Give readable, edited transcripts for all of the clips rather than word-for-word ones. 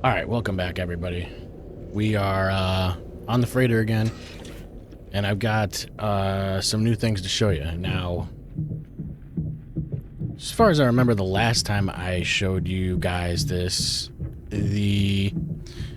All right, welcome back, everybody. We are on the freighter again, and I've got some new things to show you. Now, as far as I remember, the last time I showed you guys this, the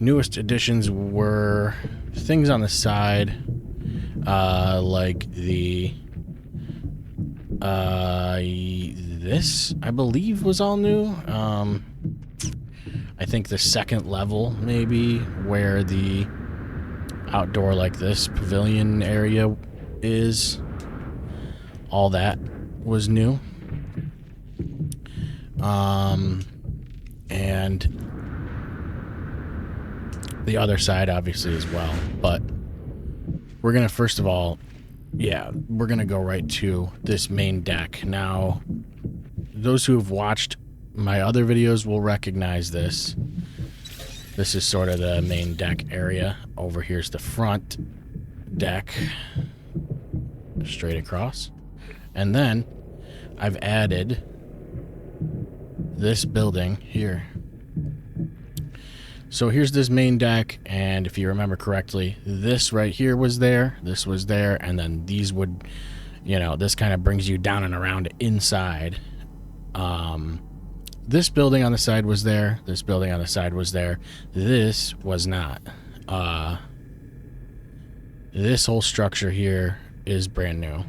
newest additions were things on the side, like this, I believe, was all new. I think the second level, maybe, where the outdoor, like this, pavilion area is, all that was new. And the other side, obviously, as well. But we're going to, first of all, we're going to go right to this main deck. Now, those who have watched my other videos will recognize this. This is sort of the main deck area. Over here's the front deck, straight across. And then I've added this building here. So here's this main deck, and if you remember correctly, this right here was there, this was there, and then these would, this kind of brings you down and around inside. This building on the side was there. This building on the side was there. This was not. This whole structure here is brand new.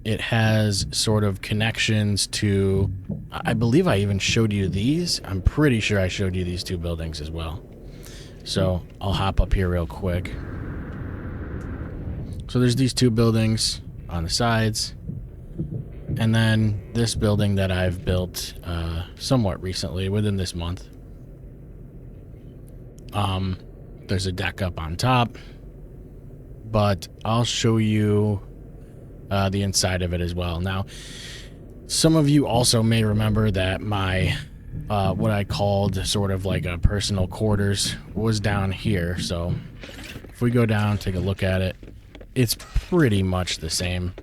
It has sort of connections to, I believe I even showed you these. I'm pretty sure I showed you these two buildings as well. So I'll hop up here real quick. So there's these two buildings on the sides. And then this building that I've built somewhat recently, within this month. There's a deck up on top, but I'll show you the inside of it as well. Now, some of you also may remember that my what I called sort of like a personal quarters was down here. So if we go down, take a look at it, it's pretty much the same.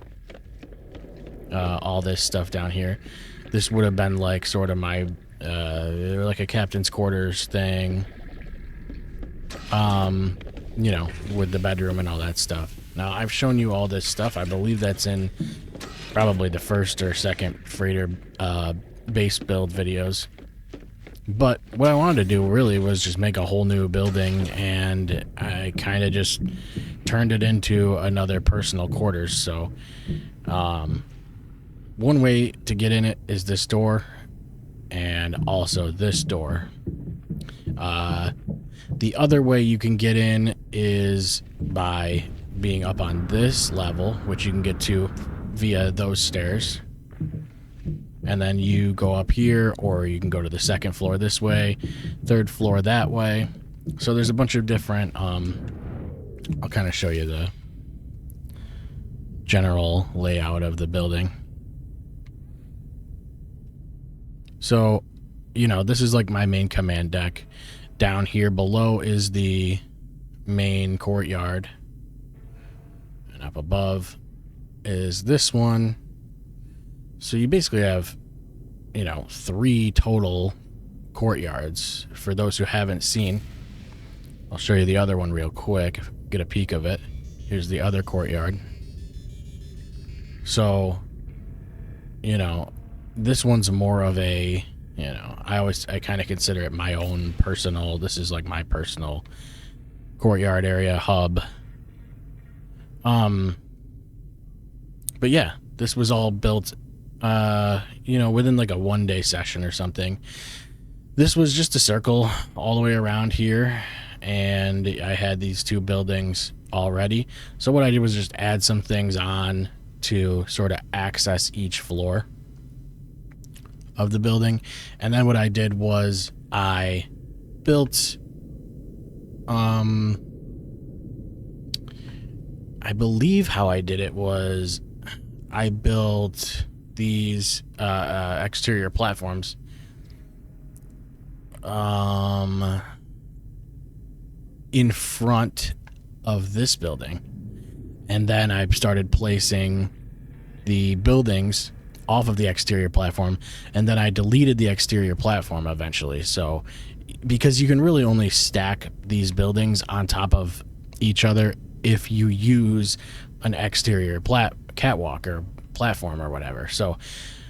All this stuff down here. This would have been like sort of my like a captain's quarters thing, with the bedroom and all that stuff. Now, I've shown you all this stuff. I believe that's in probably the first or second freighter base build videos. But what I wanted to do really was just make a whole new building, and I kind of just turned it into another personal quarters. So one way to get in it is this door, and also this door. The other way you can get in is by being up on this level, which you can get to via those stairs. And then you go up here, or you can go to the second floor this way, third floor that way. So there's a bunch of different, I'll kind of show you the general layout of the building. So, this is like my main command deck. Down here below is the main courtyard. And up above is this one. So you basically have, 3 total courtyards. For those who haven't seen, I'll show you the other one real quick. Get a peek of it. Here's the other courtyard. So, this one's more of a, I kind of consider it my own personal, this is like my personal courtyard area hub. But yeah, this was all built, within like a 1-day session or something. This was just a circle all the way around here, and I had these 2 buildings already. So what I did was just add some things on to sort of access each floor of the building. And then what I did was I built, I believe how I did it was I built these exterior platforms in front of this building, and then I started placing the buildings off of the exterior platform, and then I deleted the exterior platform eventually. So because you can really only stack these buildings on top of each other if you use an exterior catwalk or platform or whatever. So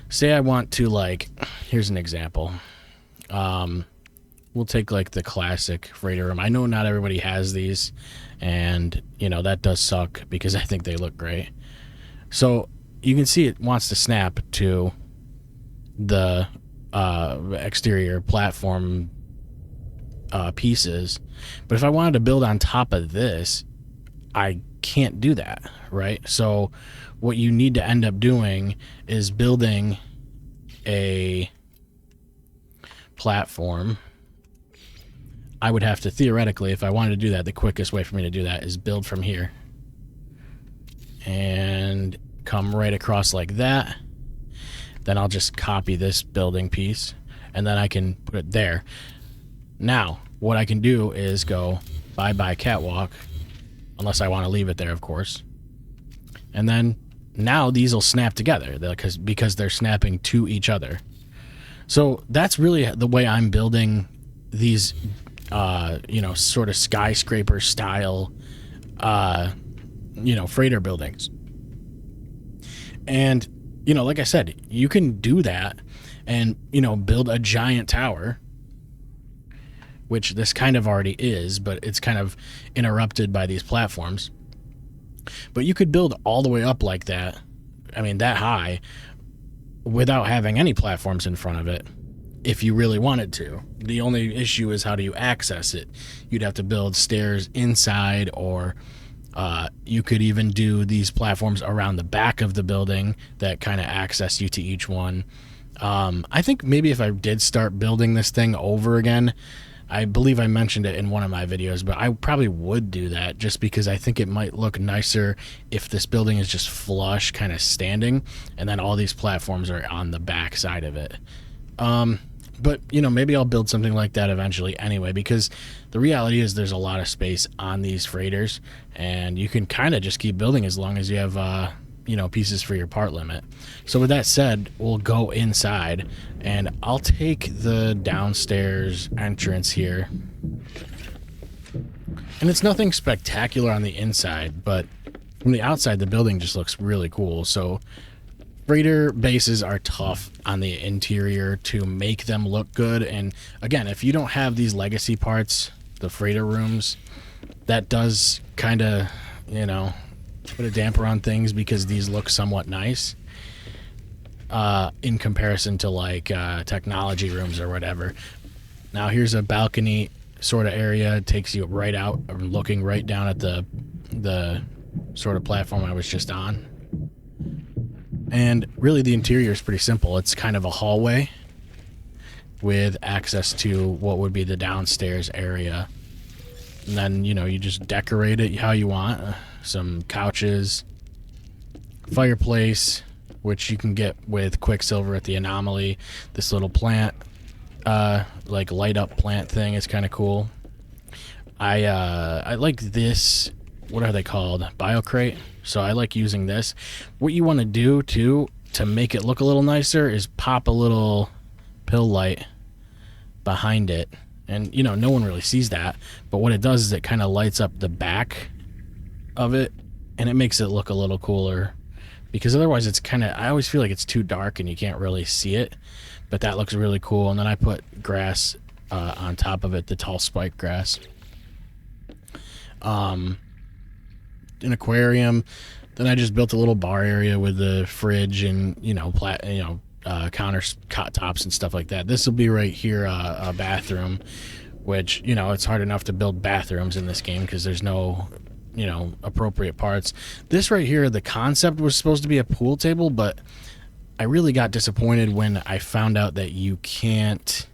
say I want to, like, here's an example. We'll take like the classic freighter room. I know not everybody has these, and you know that does suck because I think they look great. So you can see it wants to snap to the exterior platform pieces, but if I wanted to build on top of this, I can't do that, right? So what you need to end up doing is building a platform. I would have to, theoretically, if I wanted to do that, the quickest way for me to do that is build from here and come right across like that. Then I'll just copy this building piece and then I can put it there. Now what I can do is go bye catwalk, unless I want to leave it there, of course. And then now these will snap together because they're snapping to each other. So that's really the way I'm building these, sort of skyscraper style, freighter buildings. And, like I said, you can do that and, build a giant tower, which this kind of already is, but it's kind of interrupted by these platforms. But you could build all the way up like that, that high, without having any platforms in front of it, if you really wanted to. The only issue is, how do you access it? You'd have to build stairs inside, or you could even do these platforms around the back of the building that kind of access you to each one. I think maybe if I did start building this thing over again, I believe I mentioned it in one of my videos, but I probably would do that just because I think it might look nicer if this building is just flush, kind of standing, and then all these platforms are on the back side of it. But, maybe I'll build something like that eventually anyway, because the reality is there's a lot of space on these freighters, and you can kind of just keep building as long as you have, pieces for your part limit. So with that said, we'll go inside, and I'll take the downstairs entrance here. And it's nothing spectacular on the inside, but from the outside, the building just looks really cool. So freighter bases are tough on the interior to make them look good. And again, if you don't have these legacy parts, the freighter rooms, that does kind of, put a damper on things, because these look somewhat nice in comparison to like technology rooms or whatever. Now here's a balcony sort of area. It takes you right out, looking right down at the sort of platform I was just on. And really the interior is pretty simple. It's kind of a hallway with access to what would be the downstairs area. And then, you just decorate it how you want. Some couches, fireplace, which you can get with Quicksilver at the Anomaly. This little plant, like light up plant thing is kind of cool. I like this. What are they called? Biocrate. So I like using this. What you want to do too to make it look a little nicer is pop a little pill light behind it. And, no one really sees that. But what it does is it kind of lights up the back of it, and it makes it look a little cooler. Because otherwise it's kind of, I always feel like it's too dark and you can't really see it. But that looks really cool. And then I put grass on top of it, the tall spike grass. An aquarium. Then I just built a little bar area with the fridge and, counters, cot tops and stuff like that. This will be right here, a bathroom, which, it's hard enough to build bathrooms in this game because there's no, appropriate parts. This right here, the concept was supposed to be a pool table, but I really got disappointed when I found out that you can't,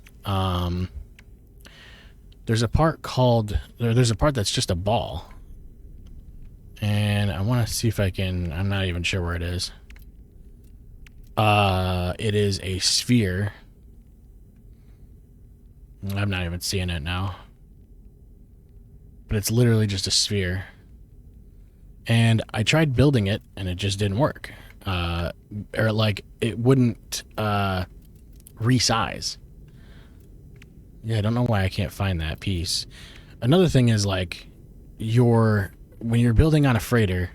there's a part that's just a ball. And I want to see if I can, I'm not even sure where it is. It is a sphere. I'm not even seeing it now. But it's literally just a sphere. And I tried building it, and it just didn't work. or like it wouldn't resize. Yeah, I don't know why I can't find that piece. Another thing is like when you're building on a freighter,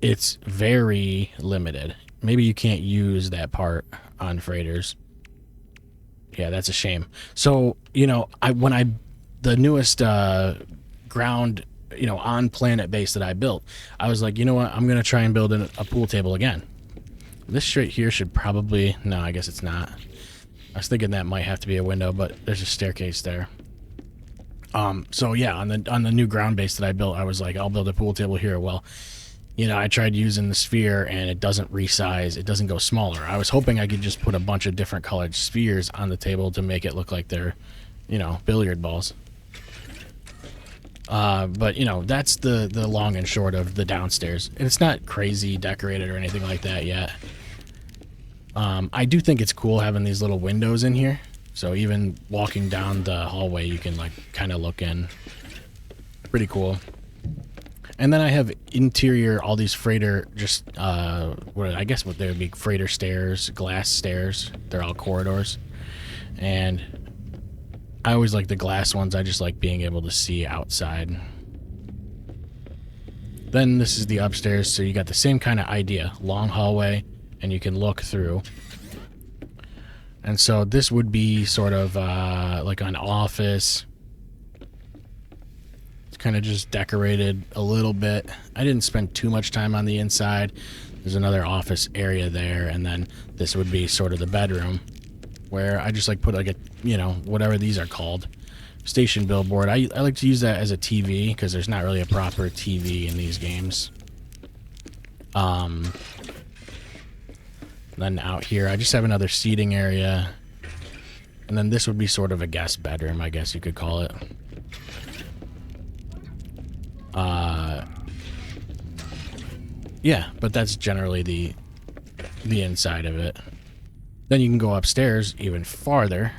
it's very limited. Maybe you can't use that part on freighters. Yeah, that's a shame. So, you know, the newest ground, you know, on planet base that I built, I was like, you know what, I'm gonna try and build a pool table again. This straight here should probably, no, I guess it's not. I was thinking that might have to be a window, but there's a staircase there. So yeah, on the new ground base that I built, I was like, I'll build a pool table here. Well, you know, I tried using the sphere and it doesn't resize. It doesn't go smaller. I was hoping I could just put a bunch of different colored spheres on the table to make it look like they're, you know, billiard balls. But you know, that's the long and short of the downstairs. And it's not crazy decorated or anything like that yet. I do think it's cool having these little windows in here. So even walking down the hallway, you can like kind of look in. Pretty cool. And then I have interior, all these freighter, just, I guess what they would be, freighter stairs, glass stairs. They're all corridors. And I always like the glass ones. I just like being able to see outside. Then this is the upstairs, so you got the same kind of idea. Long hallway, and you can look through. And so this would be sort of like an office. It's kind of just decorated a little bit. I didn't spend too much time on the inside. There's another office area there, and then this would be sort of the bedroom, where I just like put like a, you know, whatever these are called, station billboard. I like to use that as a TV because there's not really a proper TV in these games. Then out here, I just have another seating area. And then this would be sort of a guest bedroom, I guess you could call it. Yeah, but that's generally the inside of it. Then you can go upstairs even farther.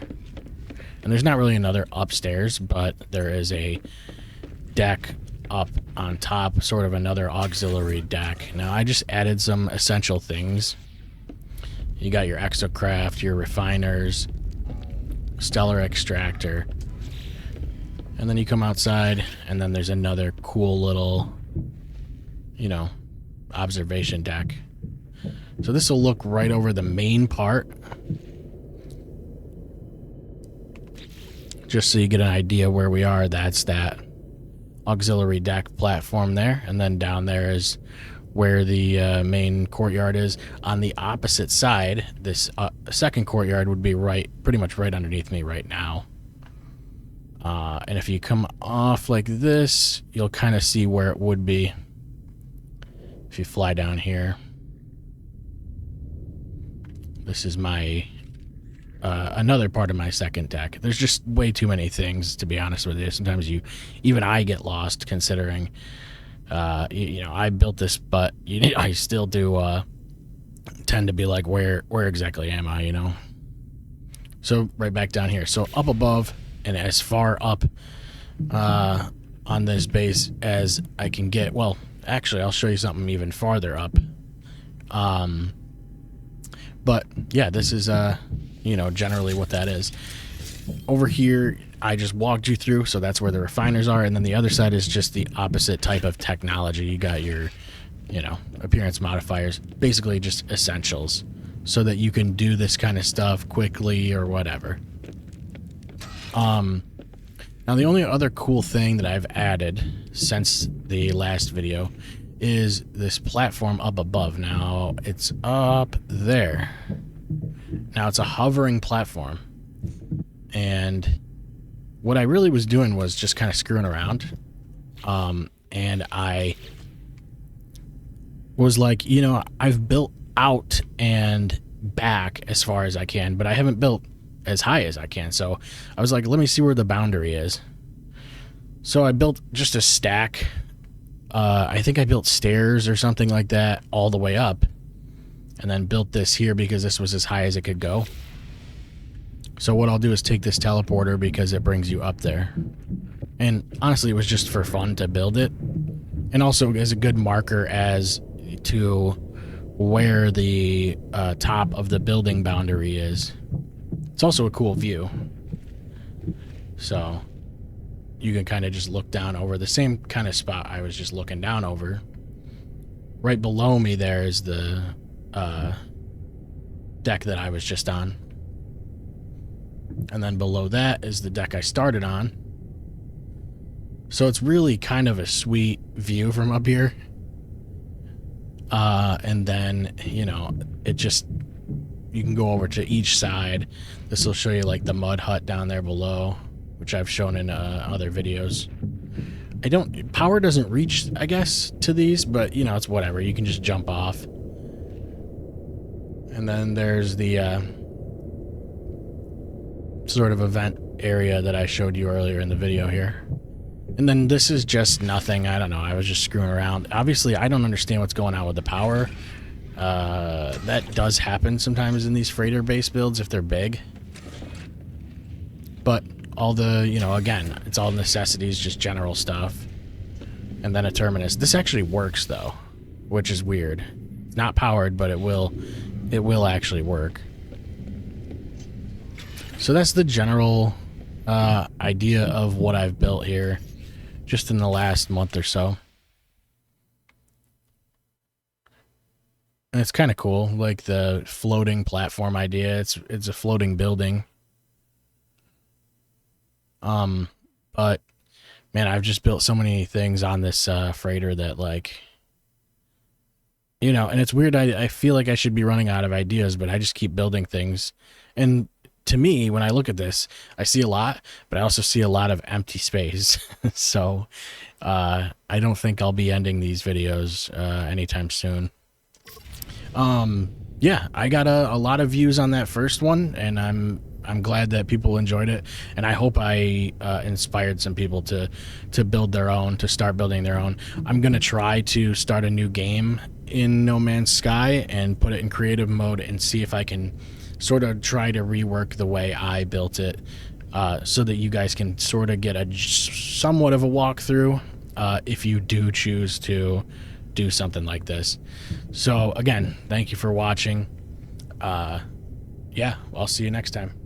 And there's not really another upstairs, but there is a deck up on top, sort of another auxiliary deck. Now, I just added some essential things. You got your exocraft, your refiners, stellar extractor. And then you come outside, and then there's another cool little, you know, observation deck. So this will look right over the main part. Just so you get an idea where we are, that's that auxiliary deck platform there. And then down there is where the main courtyard is. On the opposite side, this second courtyard would be pretty much right underneath me right now. And if you come off like this, you'll kind of see where it would be if you fly down here. This is my another part of my second deck. There's just way too many things, to be honest with you. Sometimes even I get lost considering, you know, I built this, but I still do tend to be like, where exactly am I, you know? So right back down here. So up above and as far up on this base as I can get. Well, actually, I'll show you something even farther up. But yeah, this is you know, generally what that is. Over here, I just walked you through, so that's where the refiners are, and then the other side is just the opposite type of technology. You got your, you know, appearance modifiers, basically just essentials, so that you can do this kind of stuff quickly or whatever. Now the only other cool thing that I've added since the last video is this platform up above. Now it's up there. Now it's a hovering platform, and what I really was doing was just kind of screwing around, and I was like, you know, I've built out and back as far as I can, but I haven't built as high as I can. So I was like, let me see where the boundary is. So I built just a stack. I think I built stairs or something like that all the way up, and then built this here because this was as high as it could go. So what I'll do is take this teleporter because it brings you up there. And honestly, it was just for fun to build it. And also as a good marker as to where the top of the building boundary is. It's also a cool view. So you can kind of just look down over the same kind of spot I was just looking down over. Right below me there is the deck that I was just on. And then below that is the deck I started on. So it's really kind of a sweet view from up here. And then, you know, it just, you can go over to each side. This will show you like the mud hut down there below, which I've shown in other videos. Power doesn't reach, I guess, to these, but, you know, it's whatever. You can just jump off. And then there's the sort of event area that I showed you earlier in the video here. And then this is just nothing. I don't know. I was just screwing around. Obviously, I don't understand what's going on with the power. That does happen sometimes in these freighter base builds if they're big. But all the, you know, again, it's all necessities, just general stuff. And then a terminus. This actually works, though, which is weird. It's not powered, but it will actually work. So that's the general idea of what I've built here just in the last month or so. And it's kind of cool, like the floating platform idea. It's a floating building. But man, I've just built so many things on this freighter that, like, you know, and it's weird. I feel like I should be running out of ideas, but I just keep building things. And to me, when I look at this, I see a lot, but I also see a lot of empty space. So I don't think I'll be ending these videos anytime soon. Yeah, I got a lot of views on that first one, and I'm glad that people enjoyed it, and I hope I inspired some people to build their own, to start building their own. I'm gonna try to start a new game in No Man's Sky and put it in creative mode and see if I can sort of try to rework the way I built it, so that you guys can sort of get a somewhat of a walkthrough if you do choose to do something like this. So again, thank you for watching. Yeah, I'll see you next time.